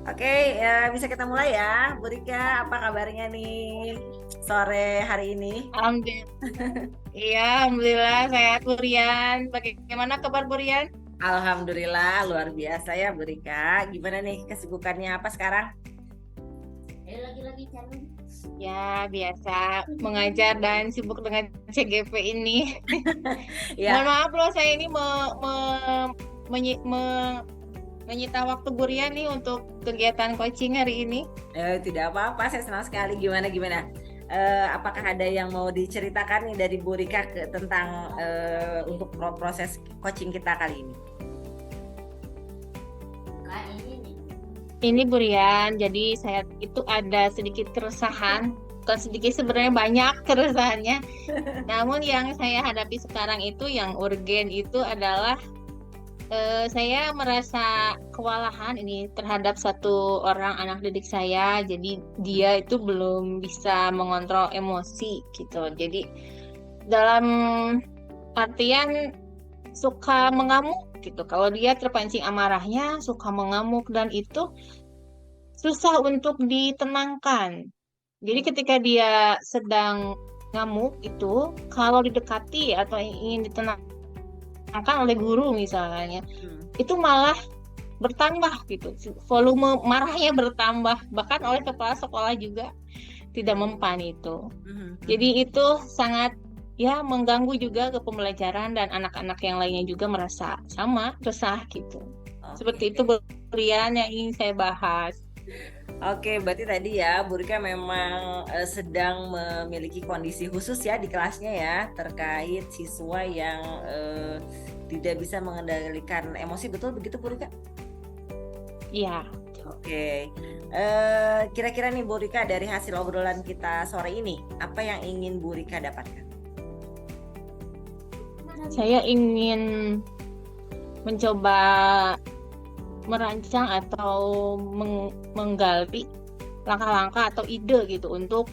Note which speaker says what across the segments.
Speaker 1: Oke, ya, bisa kita mulai ya. Bu Rika, apa kabarnya nih sore hari ini?
Speaker 2: Alhamdulillah, iya, alhamdulillah sehat Burian. Bagaimana kabar Burian?
Speaker 1: Alhamdulillah, luar biasa ya Bu Rika. Gimana nih kesibukannya apa sekarang?
Speaker 2: Ya, biasa mengajar dan sibuk dengan CGP ini. Mohon
Speaker 1: Ya,
Speaker 2: maaf loh, saya ini menyita waktu Burian nih untuk kegiatan coaching hari ini.
Speaker 1: tidak apa-apa, saya senang sekali. Gimana? Apakah ada yang mau diceritakan nih dari Bu Rika tentang untuk proses coaching kita kali ini?
Speaker 2: Ini Burian, jadi saya itu ada sedikit keresahan. Bukan sedikit, sebenarnya banyak keresahannya. Namun yang saya hadapi sekarang itu yang urgen itu adalah saya merasa kewalahan ini terhadap satu orang anak didik saya. Jadi dia itu belum bisa mengontrol emosi gitu. Jadi dalam artian suka mengamuk gitu. Kalau dia terpancing amarahnya suka mengamuk dan itu susah untuk ditenangkan. Jadi ketika dia sedang ngamuk itu, kalau didekati atau ingin ditenangkan oleh guru misalnya,
Speaker 1: Hmm.
Speaker 2: itu malah bertambah gitu. Volume marahnya bertambah, bahkan oleh kepala sekolah juga tidak mempan itu.
Speaker 1: Mhm, mhm.
Speaker 2: Jadi itu sangat ya mengganggu juga ke pembelajaran dan anak-anak yang lainnya juga merasa sama resah gitu. Seperti itu
Speaker 1: Oke.
Speaker 2: Brian yang ingin saya bahas.
Speaker 1: Oke, berarti tadi ya Bu Rika memang sedang memiliki kondisi khusus ya di kelasnya ya terkait siswa yang tidak bisa mengendalikan emosi, betul begitu Bu Rika?
Speaker 2: Iya.
Speaker 1: Oke, kira-kira nih Bu Rika dari hasil obrolan kita sore ini, apa yang ingin Bu Rika dapatkan?
Speaker 2: Saya ingin mencoba merancang atau menggali langkah-langkah atau ide gitu untuk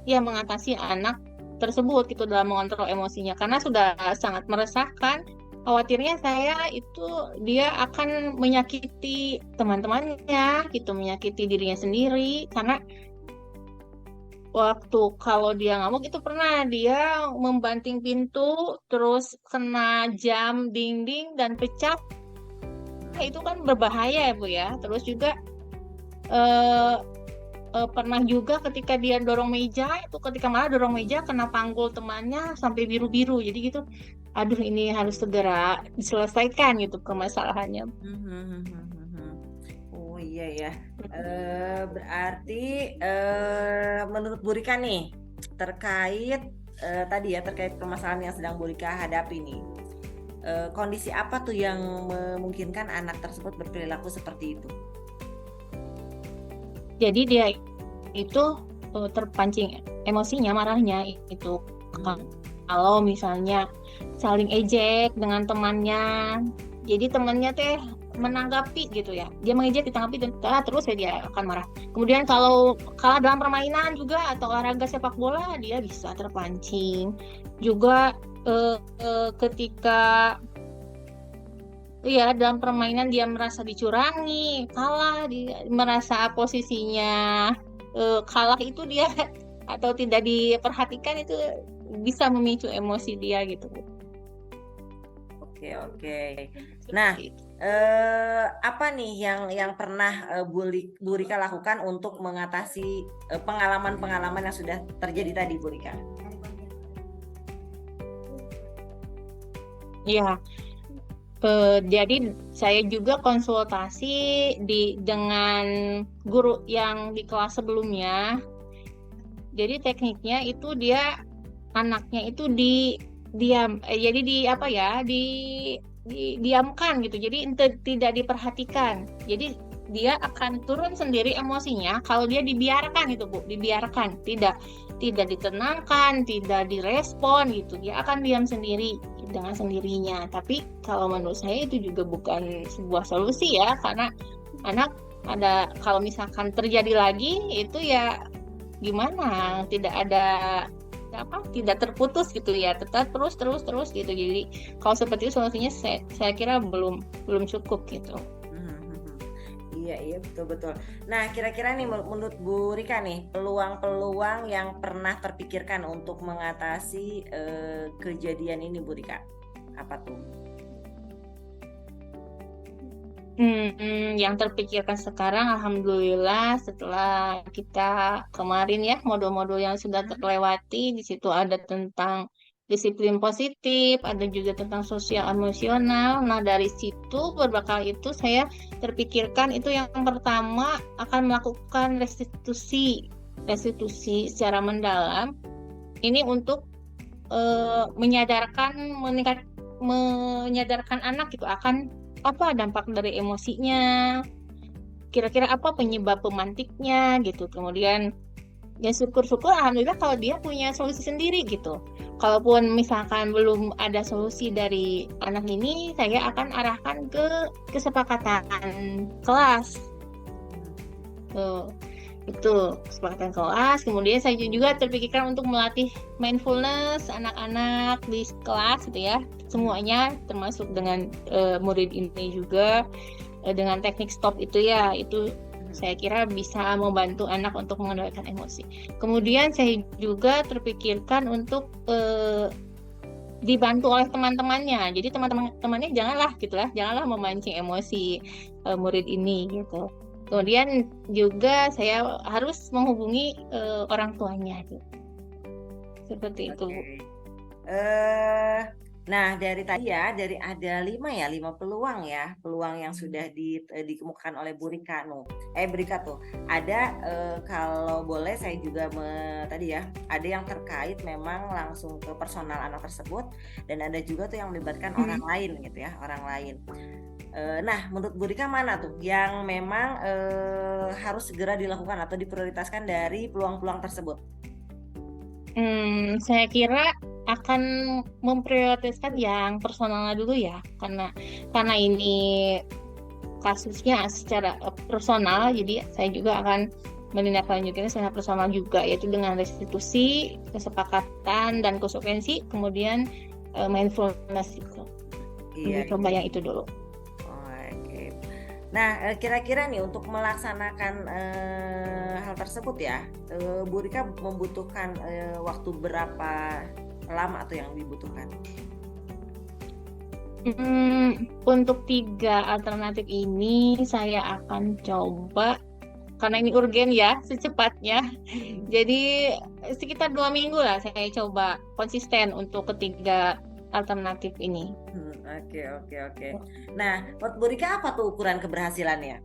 Speaker 2: ya mengatasi anak tersebut gitu dalam mengontrol emosinya karena sudah sangat meresahkan. Khawatirnya saya itu dia akan menyakiti teman-temannya gitu, menyakiti dirinya sendiri karena waktu kalau dia ngamuk itu pernah dia membanting pintu terus kena jam dinding dan pecah. Nah, itu kan berbahaya ya Bu ya. Terus juga eh, pernah juga ketika dia dorong meja itu ketika malah dorong meja kena panggul temannya sampai biru-biru. Jadi gitu, aduh ini harus segera diselesaikan gitu permasalahannya.
Speaker 1: Oh iya ya. Berarti menurut Bu Rika nih terkait tadi ya terkait permasalahan yang sedang Bu Rika hadapi nih. Kondisi apa tuh yang memungkinkan anak tersebut berperilaku seperti itu?
Speaker 2: Jadi dia itu terpancing emosinya, marahnya itu
Speaker 1: Hmm.
Speaker 2: kalau misalnya saling ejek dengan temannya. Jadi temannya teh menanggapi gitu ya. Dia mengejek ditanggapi dan terus ya dia akan marah. Kemudian kalau kalah dalam permainan juga atau olahraga sepak bola dia bisa terpancing. Juga ketika ya dalam permainan dia merasa dicurangi, kalah, dia merasa posisinya kalah itu dia atau tidak diperhatikan itu bisa memicu emosi dia gitu.
Speaker 1: Oke. Nah,
Speaker 2: Seperti itu.
Speaker 1: apa nih yang pernah Bu Rika lakukan untuk mengatasi pengalaman-pengalaman yang sudah terjadi tadi, Bu Rika?
Speaker 2: Iya, jadi saya juga konsultasi dengan guru yang di kelas sebelumnya. Jadi tekniknya itu dia anaknya itu jadi di apa ya diamkan gitu. Jadi tidak diperhatikan. Jadi dia akan turun sendiri emosinya kalau dia dibiarkan itu Bu, dibiarkan, tidak ditenangkan, tidak direspon gitu. Dia akan diam sendiri dengan sendirinya. Tapi kalau menurut saya itu juga bukan sebuah solusi ya, karena anak ada kalau misalkan terjadi lagi itu ya gimana? Tidak ada apa tidak terputus gitu ya tetap terus terus terus gitu jadi kalau seperti itu solusinya saya kira belum belum cukup gitu.
Speaker 1: Hmm. Iya, iya, betul betul. Nah, kira-kira nih menurut Bu Rika nih, peluang-peluang yang pernah terpikirkan untuk mengatasi kejadian ini, Bu Rika, apa tuh?
Speaker 2: Yang terpikirkan sekarang, alhamdulillah, setelah kita kemarin ya modul-modul yang sudah terlewati, di situ ada tentang disiplin positif, ada juga tentang sosial emosional. Nah, dari situ berbekal itu saya terpikirkan itu yang pertama akan melakukan restitusi, restitusi secara mendalam. Ini untuk menyadarkan anak gitu akan apa dampak dari emosinya, kira-kira apa penyebab pemantiknya gitu. Kemudian ya syukur-syukur alhamdulillah kalau dia punya solusi sendiri gitu. Kalaupun misalkan belum ada solusi dari anak ini, saya akan arahkan ke kesepakatan kelas. Tuh, itu kesepakatan kelas. Kemudian saya juga terpikirkan untuk melatih mindfulness anak-anak di kelas gitu ya. Semuanya termasuk dengan murid ini juga dengan teknik stop itu ya, itu saya kira bisa membantu anak untuk mengendalikan emosi. Kemudian saya juga terpikirkan untuk dibantu oleh teman-temannya. Jadi teman-temannya janganlah gitulah, janganlah memancing emosi murid ini gitu. Kemudian juga saya harus menghubungi orang tuanya gitu. Seperti itu, Bu.
Speaker 1: Eh, nah, dari tadi ya, dari ada 5 peluang ya, peluang yang sudah dikemukakan oleh Bu Rika Rika tuh. Ada kalau boleh saya juga tadi ya, ada yang terkait memang langsung ke personal anak tersebut, dan ada juga tuh yang melibatkan orang lain gitu ya, orang lain. Nah, menurut Bu Rika mana tuh yang memang harus segera dilakukan atau diprioritaskan dari peluang-peluang tersebut?
Speaker 2: Saya kira akan memprioritaskan yang personalnya dulu ya, karena ini kasusnya secara personal, jadi saya juga akan menindaklanjutinya secara personal juga, yaitu dengan restitusi, kesepakatan dan konsekuensi, kemudian mindfulness itu.
Speaker 1: Iya,
Speaker 2: Coba yang itu dulu.
Speaker 1: Oke. Nah, kira-kira nih untuk melaksanakan hal tersebut ya, Bu Rika membutuhkan waktu berapa lama tuh yang dibutuhkan?
Speaker 2: Untuk 3 alternatif ini saya akan coba, karena ini urgen ya, secepatnya. Jadi sekitar 2 minggu lah saya coba konsisten untuk ketiga alternatif ini.
Speaker 1: Oke. Nah, menurut Bu Rika apa tuh ukuran keberhasilannya?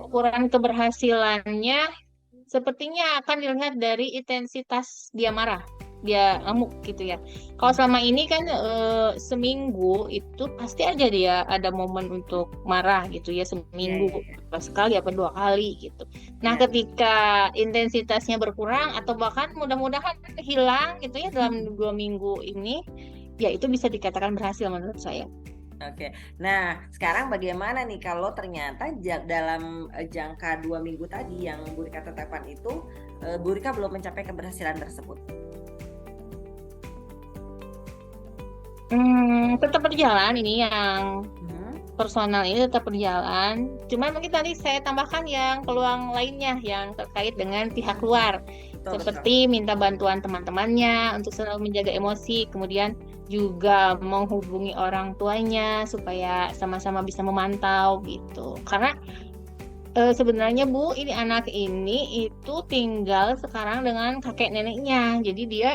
Speaker 2: Ukuran keberhasilannya sepertinya akan dilihat dari intensitas dia marah, dia ngamuk gitu ya. Kalau selama ini kan seminggu itu pasti aja dia ada momen untuk marah gitu ya, seminggu apa sekali apa 2 kali gitu. Nah, ketika intensitasnya berkurang atau bahkan mudah-mudahan hilang gitu ya dalam 2 minggu ini, ya itu bisa dikatakan berhasil menurut saya.
Speaker 1: Oke, nah sekarang bagaimana nih kalau ternyata dalam jangka 2 minggu tadi yang Bu Rika tetapkan itu, Bu Rika belum mencapai keberhasilan tersebut?
Speaker 2: Tetap berjalan ini yang personal ini tetap berjalan. Cuman mungkin tadi saya tambahkan yang peluang lainnya yang terkait dengan pihak luar. Seperti minta bantuan teman-temannya untuk selalu menjaga emosi, kemudian juga menghubungi orang tuanya supaya sama-sama bisa memantau gitu. Karena sebenarnya Bu, ini anak ini itu tinggal sekarang dengan kakek neneknya. Jadi dia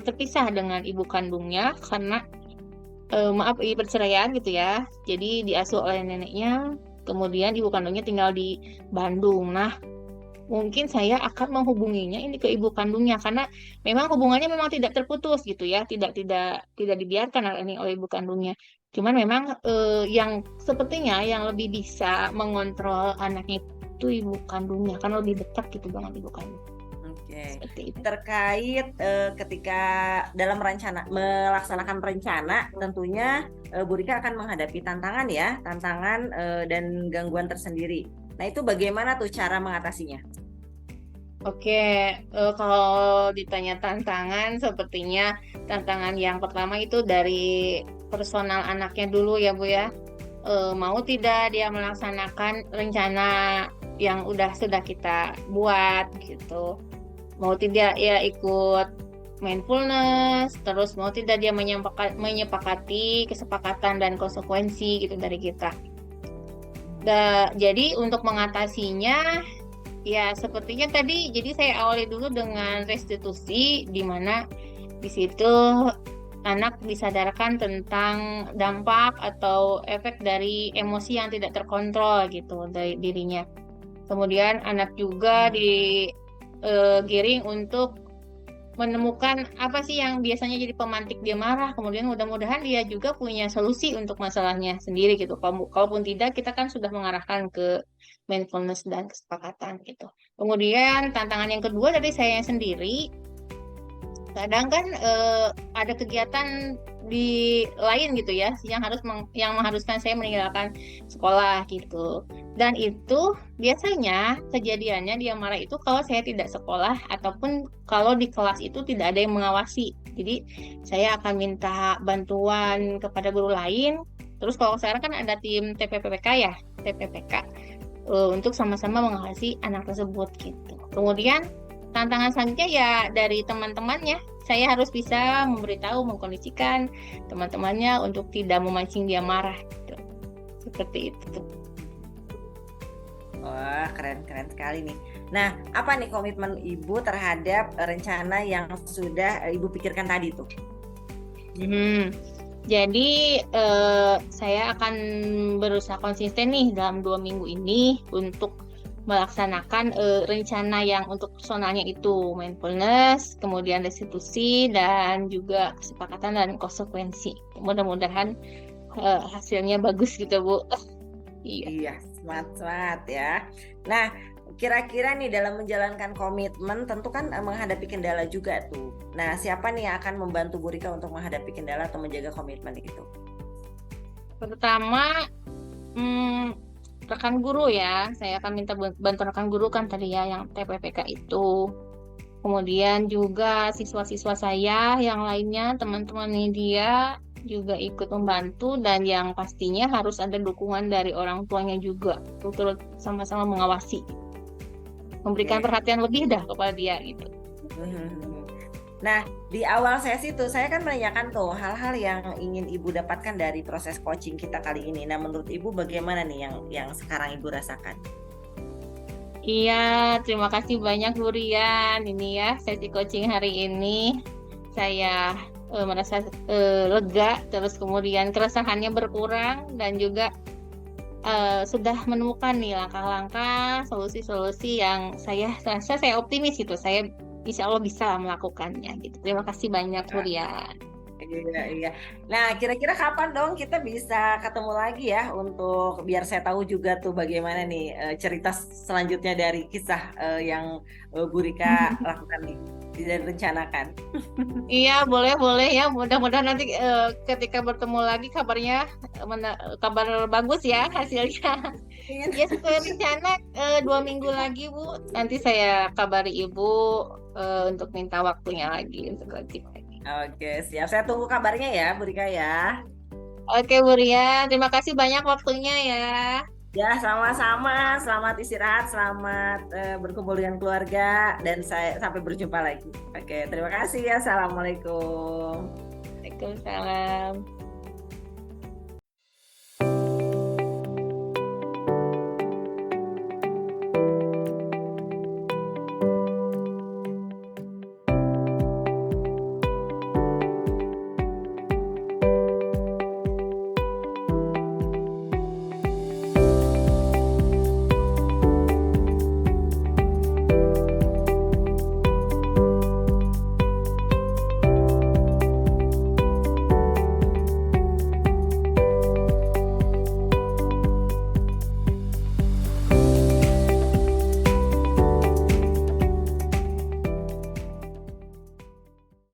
Speaker 2: terpisah dengan ibu kandungnya karena perceraian gitu ya. Jadi diasuh oleh neneknya, kemudian ibu kandungnya tinggal di Bandung. Nah, mungkin saya akan menghubunginya ini ke ibu kandungnya karena memang hubungannya memang tidak terputus gitu ya, tidak dibiarkan ini oleh ibu kandungnya. Cuman memang yang sepertinya yang lebih bisa mengontrol anaknya itu ibu kandungnya karena lebih dekat gitu dengan ibu kandung.
Speaker 1: Oke. Terkait ketika dalam melaksanakan rencana, tentunya Bu Rika akan menghadapi tantangan dan gangguan tersendiri. Nah, itu bagaimana tuh cara mengatasinya?
Speaker 2: Oke, kalau ditanya tantangan, sepertinya tantangan yang pertama itu dari personal anaknya dulu ya Bu ya. mau tidak dia melaksanakan rencana yang sudah kita buat gitu. Mau tidak ya ikut mindfulness, terus mau tidak dia menyepakati kesepakatan dan konsekuensi gitu dari kita. Jadi untuk mengatasinya ya sepertinya tadi, jadi saya awali dulu dengan restitusi, di mana di situ anak disadarkan tentang dampak atau efek dari emosi yang tidak terkontrol gitu dari dirinya. Kemudian anak juga digiring untuk menemukan apa sih yang biasanya jadi pemantik dia marah. Kemudian mudah-mudahan dia juga punya solusi untuk masalahnya sendiri gitu. Kalaupun tidak, kita kan sudah mengarahkan ke mindfulness dan kesepakatan gitu. Kemudian tantangan yang kedua dari saya sendiri, kadang kan ada kegiatan di lain gitu ya yang yang mengharuskan saya meninggalkan sekolah gitu. Dan itu biasanya kejadiannya dia marah itu kalau saya tidak sekolah ataupun kalau di kelas itu tidak ada yang mengawasi. Jadi saya akan minta bantuan kepada guru lain. Terus kalau sekarang kan ada tim TPPK ya, TPPK untuk sama-sama mengawasi anak tersebut gitu. Kemudian tantangan selanjutnya ya dari teman-temannya. Saya harus bisa memberitahu, mengkondisikan teman-temannya untuk tidak memancing dia marah gitu. Seperti itu.
Speaker 1: Wah, keren-keren sekali nih. Nah, apa nih komitmen Ibu terhadap rencana yang sudah Ibu pikirkan tadi tuh?
Speaker 2: Jadi saya akan berusaha konsisten nih dalam 2 minggu ini untuk melaksanakan rencana yang untuk personalnya itu mindfulness, kemudian restitusi, dan juga kesepakatan dan konsekuensi. Mudah-mudahan hasilnya bagus gitu, Bu. Iya.
Speaker 1: Iya, smart ya. Nah, kira-kira nih dalam menjalankan komitmen tentu kan menghadapi kendala juga tuh. Nah, siapa nih yang akan membantu Bu Rika untuk menghadapi kendala atau menjaga komitmen itu?
Speaker 2: Pertama, rekan guru ya. Saya akan minta bantuan rekan guru kan tadi ya yang TPPK itu. Kemudian juga siswa-siswa saya yang lainnya, teman-teman dia juga ikut membantu, dan yang pastinya harus ada dukungan dari orang tuanya juga untuk sama-sama mengawasi, memberikan perhatian lebih dah kepada dia gitu.
Speaker 1: Nah, di awal sesi tuh saya kan menanyakan tuh hal-hal yang ingin Ibu dapatkan dari proses coaching kita kali ini. Nah, menurut Ibu bagaimana nih yang sekarang Ibu rasakan?
Speaker 2: Iya, terima kasih banyak Bu Rian. Ini ya sesi coaching hari ini saya merasa lega, terus kemudian keresahannya berkurang, dan juga sudah menemukan nih langkah-langkah, solusi-solusi yang saya rasa saya optimis itu. Saya insya Allah bisa melakukannya gitu. Terima kasih banyak Bu Rian.
Speaker 1: Iya. Nah, kira-kira kapan dong kita bisa ketemu lagi ya untuk biar saya tahu juga tuh bagaimana nih cerita selanjutnya dari kisah yang Bu Rika lakukan nih dan rencanakan.
Speaker 2: Iya, boleh ya. Mudah-mudahan nanti ketika bertemu lagi kabarnya kabar bagus ya hasilnya. Ya sesuai rencana 2 minggu lagi Bu. Nanti saya kabari Ibu untuk minta waktunya lagi untuk coaching lagi.
Speaker 1: Oke, siap. Saya tunggu kabarnya ya, Bu Rika ya.
Speaker 2: Oke, Bu Rian. Terima kasih banyak waktunya ya.
Speaker 1: Ya, sama-sama. Selamat istirahat, selamat berkumpul dengan keluarga, dan saya sampai berjumpa lagi. Oke, terima kasih ya. Assalamualaikum.
Speaker 2: Waalaikumsalam.